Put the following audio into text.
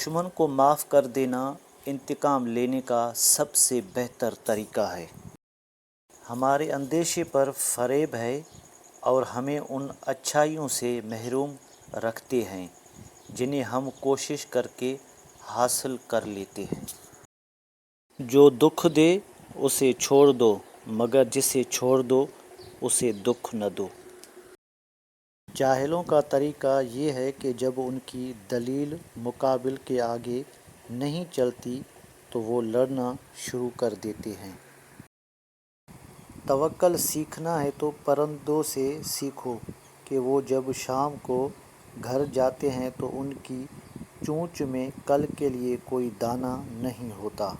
دشمن کو معاف کر دینا انتقام لینے کا سب سے بہتر طریقہ ہے۔ ہمارے اندیشے پر فریب ہے اور ہمیں ان اچھائیوں سے محروم رکھتے ہیں جنہیں ہم کوشش کر کے حاصل کر لیتے ہیں۔ جو دکھ دے اسے چھوڑ دو، مگر جسے چھوڑ دو اسے دکھ نہ دو۔ جاہلوں کا طریقہ یہ ہے کہ جب ان کی دلیل مقابل کے آگے نہیں چلتی تو وہ لڑنا شروع کر دیتے ہیں۔ توکل سیکھنا ہے تو پرندوں سے سیکھو کہ وہ جب شام کو گھر جاتے ہیں تو ان کی چونچ میں کل کے لیے کوئی دانہ نہیں ہوتا۔